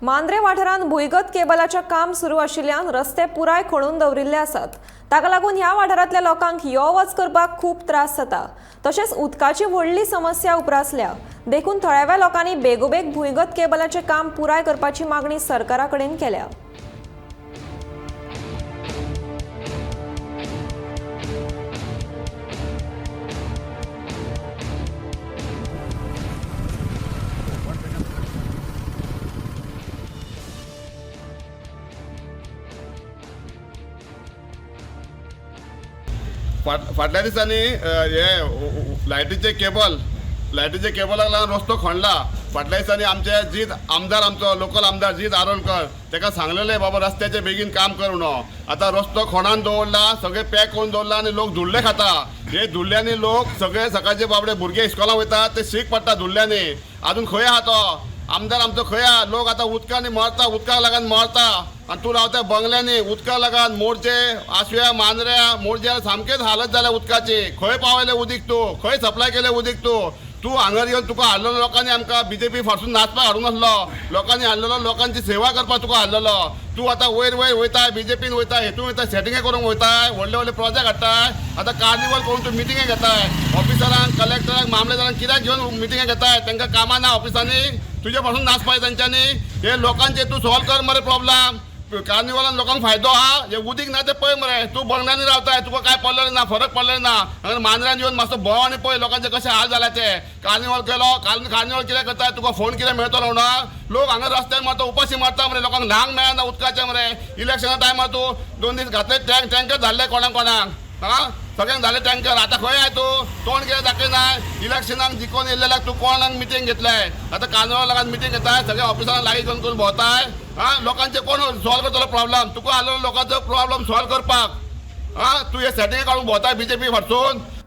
मांद्रे वाठारांत भुंयगत केबलाचें काम सुरू आशिल्ल्यान रस्ते पुराय खणून दवरिल्ले आसात। ताका लागून ह्या वाठारांतल्या लोकांक यो वच करपाक खूब त्रास जाता। तशेंच उदकाची व्हडली समस्या उप्रासल्या। देखून थळाव्या लोकांनी बेगोबेग भुंयगत केबलाचें काम पुराय करपाची मागणी सरकारा कडेन केल्या। फाटल्या दिसांनी हे लायटीचे केबलाक लागून रस्तो खणला। फाटल्या दिसांनी आमचे जीत आमदार, आमचो लोकल आमदार जीत आरोलकर, ताका सांगलेले बाबा रस्त्याचे बेगीन काम कर म्हणून। आता रस्तो खणान दवरला, सगळे पॅक करून दवरला आनी लोक धुल्ले खाता। हे धुल्ल्यांनी लोक सगळे सकाळचे बाबडे भुरगे इस्कॉलाक वयतात, ते शीक पडटा धुल्ल्यांनी। अजून खंय आहा तो आमदार आमचो, खंय आहा? लोक आता उदकांनी मरता, उदकाक लागून मरता आनी तूं रावता बंगल्यांनी। उदकाक लागून मोरचे, आशव्या, मांद्र्या, मोरजे सामकेच हालत जाल्या उदकाची। खंय पावयले उदीक तूं? खंय सप्लाय केले उदीक तूं? तूं हांगर येवन तुका हाडलेलो लोकांनी आमकां बीजेपी फाटसून नाचपाक हाडूंक नासलो। लोकांनी हाडलेलो लोकांची सेवा करपाक तुका हाडलेलो। तूं आतां वयर वयर वयताय, बीजेपीन वयताय, हेतून वयताय, सेटिंगे करूंक वयताय, व्हडले व्हडले प्रोजेक्ट हाडटाय। आतां कार्निवल करून तूं मिटिंगे घेताय, ऑफिसरांक, कलेक्टरांक, मामलेदारांक कित्याक घेवन मिटिंगे घेताय? तांकां कामां ना ऑफिसांनी? तुजे पासून नाचपाय तांच्यांनी? हे लोकांचे तूं सॉल्व कर मरे प्रॉब्लेम। कार्निवलान लोकांक फायदो हा? हे उदीक ना ते पळय मरे। तूं बंगल्यांनी रावताय, तुका काय पडलेलें ना, फरक पडलें ना। हांगा मांद्र्यान येवन मातसो भोंव आनी पळय लोकांचे कशे हाल जाला ते। कार्निवल केलो, कार्निवल कितें करताय? तुका फोन कितें मेळटलो ना? लोक हांगा रस्त्यार मारता, उपाशी मारता मरे, लोकांक न्हांक मेळना उदकाचें मरे। इलेक्शना टायमार तूं 2 दीस घातले टँकर धाडले कोणाक हा? सगळ्यांक झाले टँकर। आता खंय आहे तूं? तोंड कितें दाखयनाय? इलेक्शनाक जिखून येयलेल्याक तूं कोणाक मिटींग घेतलाय? आता कार्निवल लागून मिटींग घेताय, सगळ्या ऑफिसांक लागीं करून भोंवताय। लोकांचे कोण सॉल्व करतलो प्रॉब्लेम? तुका आसलेलो लोकांचो प्रॉब्लेम सॉल्व करपाक। तूं हे सेटिंग काडून भोंवताय बीजेपी फाटसून।